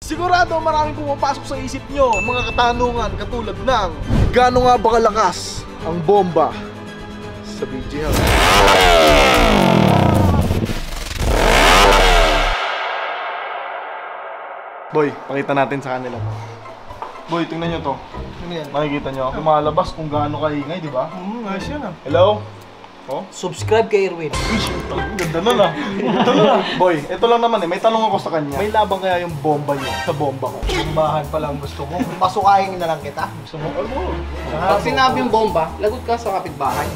Sigurado maraming pumapasok sa isip nyo mga katanungan katulad ng gaano nga ba kalakas ang bomba sa BGL? Boy, pakita natin sa kanila to. Boy, tingnan nyo to. Ano yan? Makikita nyo, lumalabas kung gaano kaingay, di ba? Ayos yan ah. Hello? Oh? Subscribe kay Erwin. Ganda nun ah. Ganda nun ah. Boy, ito lang naman eh. May tanong ako sa kanya. May labang kaya yung bomba niya sa bomba ko? Bombahan pa lang gusto mo. Pasukain na lang kita. Gusto mo? Pag sinabi yung bomba, lagot ka sa kapitbahay.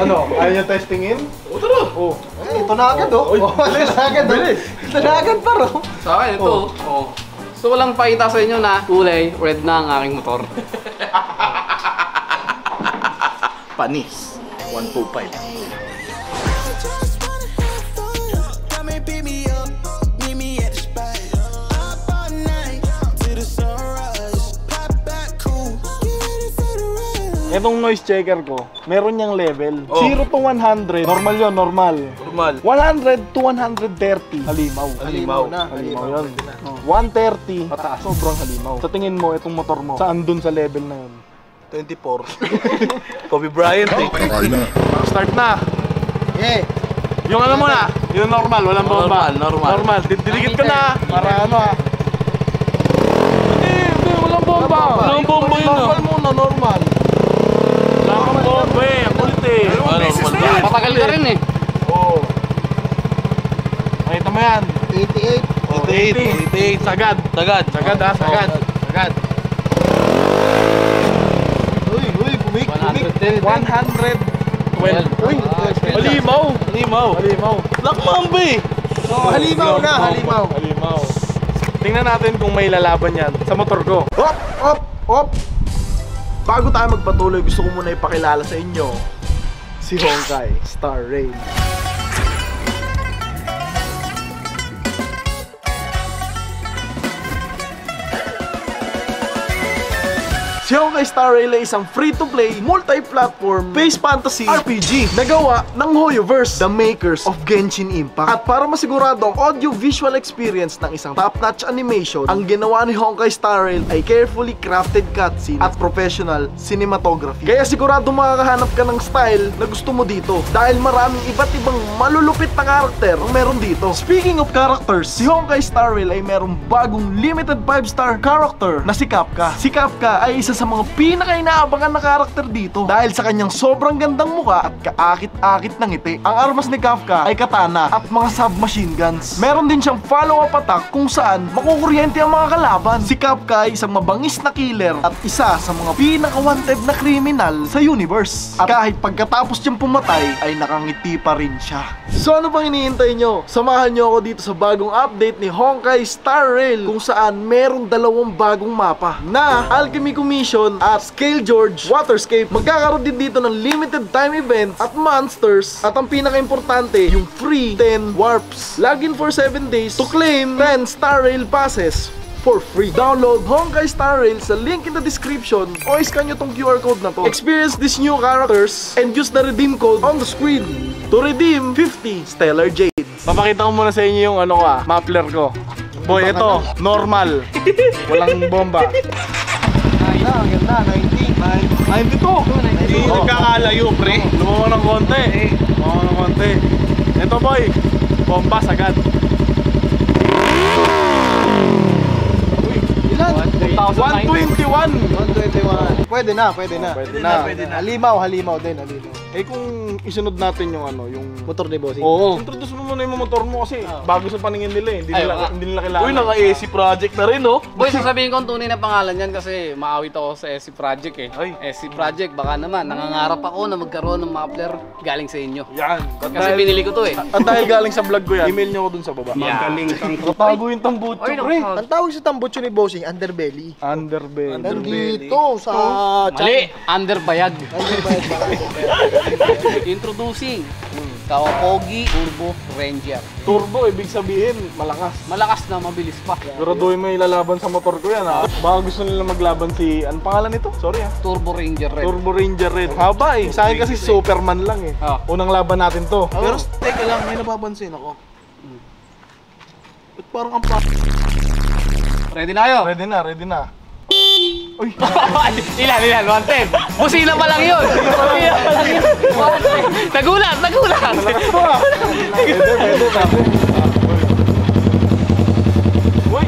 Ano? Ayaw niya testingin? O, tara! Oh. Ito na agad oh. Bilis! Bilis! Ito na agad pa ro. Sa akin, ito. Oh. So, walang pakita sa inyo na kulay red na ang aking motor. Panis. 125. Etong noise checker ko, meron niyang level. 0 to 100. Normal yun, normal. Normal. 100 to 130. Halimaw. Halimaw na. Halimaw yun. 130. Pataas. Sobrang halimaw. Sa tingin mo, itong motor mo, saan dun sa level na yun? 24. Kobe Bryant eh. Start na. Yeah. Yung ano muna, yung normal, walang bomba. Normal. Diligit ko na. Para ano ah. Hindi, walang bomba. Walang bomba yun ah. Normal muna, normal. Wala kang bomba eh, ang kulit eh. Patagal ka rin eh. Oo. Makita mo yan. 88. 88. Sagad. Sagad ha, sagad. Sagad. Uy, bumik. 110. 112. Uy, halimaw. Halimaw. Lakmamba eh. Halimaw na, halimaw. Halimaw. Tingnan natin kung may lalaban yan sa motor ko. Hop! Bago tayo magpatuloy, gusto ko muna ipakilala sa inyo si Honkai Star Rail. Si Honkai Star Rail ay isang free-to-play, multi-platform, based fantasy RPG na gawa ng HoYoverse, the makers of Genshin Impact. At para masigurado ang audio-visual experience ng isang top-notch animation, ang ginawa ni Honkai Star Rail ay carefully crafted cutscene at professional cinematography. Kaya sigurado makakahanap ka ng style na gusto mo dito dahil maraming iba't ibang malulupit na karakter ang meron dito. Speaking of characters, si Honkai Star Rail ay merong bagong limited 5-star character na si Kapka. Si Kapka ay isa sa mga pinaka-inaabangan na karakter dito dahil sa kanyang sobrang gandang muka at kaakit-akit ng ngiti. Ang armas ni Kafka ay katana at mga submachine guns. Meron din siyang follow-up attack kung saan makukuryente ang mga kalaban. Si Kafka ay isang mabangis na killer at isa sa mga pinaka-wanted na kriminal sa universe. At kahit pagkatapos niyang pumatay ay nakangiti pa rin siya. So ano pang hinihintay nyo? Samahan nyo ako dito sa bagong update ni Honkai Star Rail kung saan merong dalawang bagong mapa na Alchemy Commission at Scale George Waterscape. Magkakaroon din dito ng limited time events at monsters at ang pinaka-importante, yung free 10 warps. Login for 7 days to claim 10 Star Rail passes for free. Download Honkai Star Rail sa link in the description o scan nyo tong QR code na to. Experience these new characters and use the redeem code on the screen to redeem 50 Stellar Jades. Papakita ko muna sa inyo yung ano ko muffler ko. Boy, ito, normal. Walang bomba. Ang ganda, 90. 92. Hindi nagkakalayo, pre. Lumawa ng konti. Lumawa ng konti. Ito, boy. Bomba, sagad. Ilan? 121. Pwede na. Pwede na. Halimaw din. Eh kung isunod natin yung ano, yung Motor ni Bossing. Oo. Introduce mo muna yung motor mo kasi bago sa paningin nila eh. Hindi nila kilala. Uy, naka-AC Project na rin, no? Boy, sasabihin ko ang tunay na pangalan yan kasi maawit ako sa AC Project eh. AC Project, baka naman, nangangarap ako na magkaroon ng muffler galing sa inyo. Yan. Kasi binili ko to eh. At dahil galing sa vlog ko yan, email nyo ako dun sa baba. Magaling kang katago yung tambutso, pre. Ang tawag sa tambutso ni Bossing, underbelly. Underbelly. Nandito sa... Mali! Underbayag. Underbayag ba? Introducing Kawapogi Turbo Ranger. Turbo, ibig sabihin, malakas. Malakas na, mabilis pa. Siguraduhin mo ilalaban sa motor ko yan ha. Baka gusto nila maglaban si... Anong pangalan nito? Sorry ha. Turbo Ranger Red. Turbo Ranger Red. Haba eh. Sa akin kasi Superman lang eh. Unang laban natin to. Pero teka lang, may napapansin ako. parang ang pa... Ready na kayo? Ready na, ready na. Uy! Ilan? 110. Busina pa lang yun. Busina pa lang yun. 110. Nagulat. Malakas mo ah! Pwede. Uy!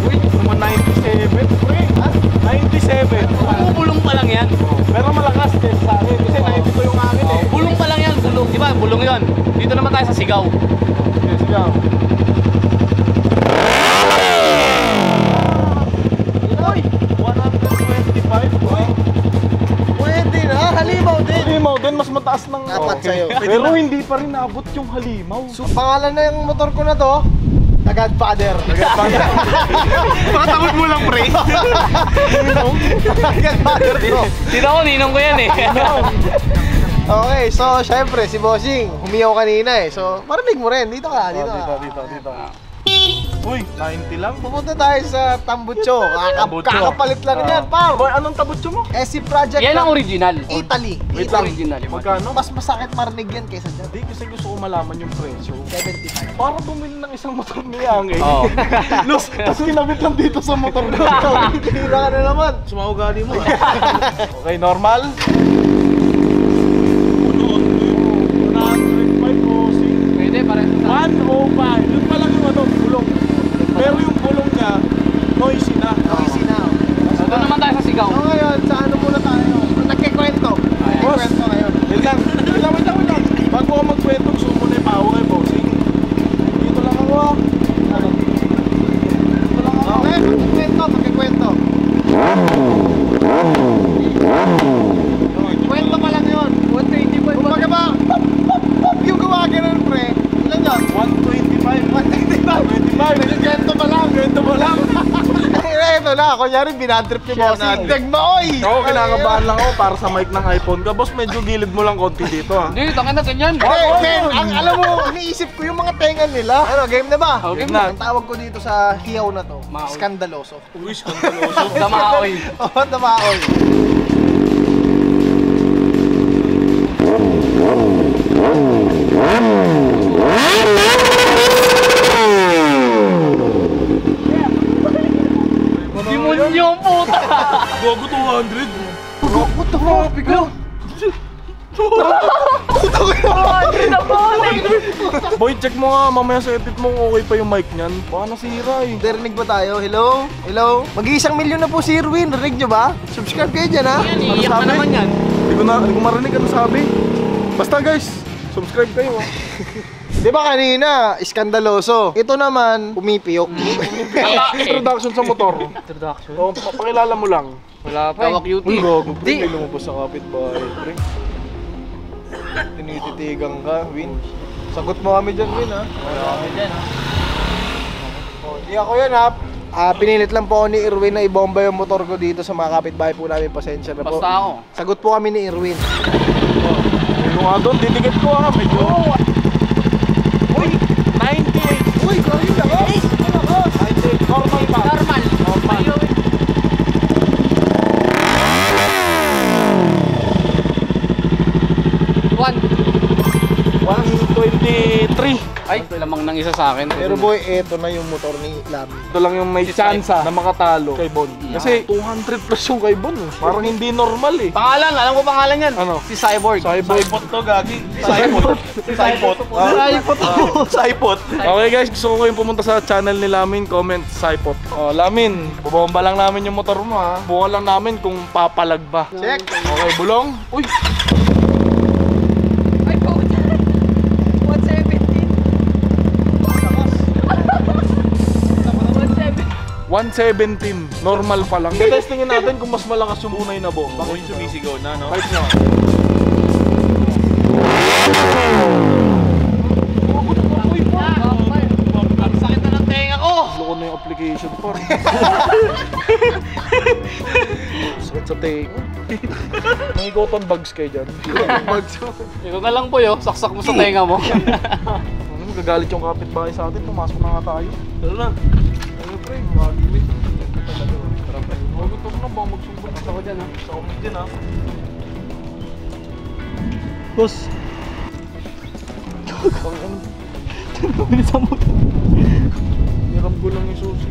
Uy! Naman 97, pre! Ha? 97! Bulong pa lang yan. Pero malakas din sa akin kasi 92 yung akin eh. Bulong pa lang yan. Bulong. Di ba? Bulong yun. Dito naman tayo sa sigaw. Okay, sige. Uy! 125? Uy! Pwede na, halimaw din. Halimaw din, mas mataas ng... Dapat sa'yo. Pero hindi pa rin naabot yung halimaw. So, pangalan na yung motor ko na to, The Godfather. Patamod mo lang, pre. Godfather to. Dito ako, ninong ko yan eh. Okay, so syempre si Bossing, humiyaw kanina eh. So, marinig mo rin. Dito ka. Dito. Uy, 90 lang. Pupunta tayo sa Tambucho. Tambucho. Kakapalit lang yan, par. Boy, anong tabutso mo? SC Project Yan ang ng original. Italy. Wait Ito lang. original. Magkano? Mas masakit marinig yan kaysa dyan. Hindi, kasi gusto ko malaman yung presyo. 75. Para bumili ng isang motor ni Yang eh. Oo. Los, tapos kinabit lang dito sa motor ko. Tira ka na naman. Sumaugali mo. Okay, normal. 105 o 6. Pwede, pareho sa... 105. Yun pa lang yung ano, bulong. Pero yung bulong niya, noisy na. Noisy na. So, doon naman tayo sa sigaw. So ngayon, sa ano muna tayo? Nagkikwento. Nagkikwento ngayon. Wait lang. Bago ako magkwento, gusto ko muna ipahawa kay Bossing. Dito lang ako ah. Dito lang ako. Okay, magkikwento. Kwento pa lang yun. 120 ba? Kumbaga ba, yung gawa ganun pre, ilan yun? 125. 125. Kwento pa lang. Ito na, kunyari binadrip ni Bossing. Dagmaoy! Oo, kinakabahan lang ako para sa mic ng iPhone ka. Boss, medyo gilid mo lang konti dito ah. Hindi, tangin na ganyan. Men, alam mo, iniisip ko yung mga tenga nila. Ano, game na ba? Okay na. Ang tawag ko dito sa hiyaw na to, Maoy. skandaloso. Uy, skandaloso. Damaoy. Oo, damaoy. Demonyo ang puta. Gogo 200. What the fuck? Bigla. Boy, check mo nga, mamaya sa edit mo okay pa yung mic niyan. Baka nasira eh. Narinig ba tayo? Hello? Hello? Mag-1 milyon na po si Irwin. Narinig nyo ba? Subscribe kayo dyan ha? Yan, iiyak na naman yan. Hindi ko marinig ano sabi. Basta guys, subscribe kayo ah. Di ba kanina, iskandaloso. Ito naman, pumipiyok. Introduction sa motor. Introduction. O, pakilala mo lang. Wala pa. Gawak Uy, cutie. gogo. Di. May lumabas sa kapitbahay, pre. Tinititigan ka, Win. Sagot mo kami dyan, Win, ha? Wala kami dyan, ha? Di ako yan ha. Pinilit lang po ako ni Irwin na ibomba yung motor ko dito sa mga kapitbahay po namin. Pasensya na po. Basta ako. Sagot po kami ni Irwin. Yung nga doon, didikit ko ha. Medyo. Uy, 98. Uy, kaya yun ako. 98, normal pa. Normal. Normal. One. 123. Ay, lamang nang isa sa akin. Pero boy, eto na yung motor ni Lami. Ito lang yung may chance na makatalo kay Bon. Kasi 200 plus yung kay Bon. Parang hindi normal eh. Pangalan, alam ko pangalan yan. Ano? Si Cyborg. Saipot to, gagi. Saipot. Saipot. Saipot. Okay guys, gusto ko kayong pumunta sa channel ni Lamin. Comment Saipot. Oh, Lamin, bubomba lang namin yung motor mo ha. Bukan lang namin kung papalag ba. Check. Okay, bulong. Uy! Ay, po. 117. Normal pa lang. Testingin natin kung mas malakas yung unay na bomba. Ako yung sumisigaw na, no? Right nyo. Ang sakit na ng tenga ko. Loko na yung application par. Sakit sa take. May cotton bags kayo dyan. Ito na lang po yo, saksak mo sa tenga mo. Ano, magagalit yung kapitbahay sa atin. Pumasok na nga tayo. Tara na. Ano pre, magilit. Tara pre. Gutom na ba magsumbong? Basta ko dyan ha. Sa ulit din ha. Boss. Bilisan mo. susi.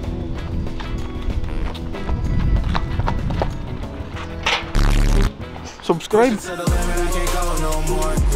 Subscribe. To the limit, I can't go no more.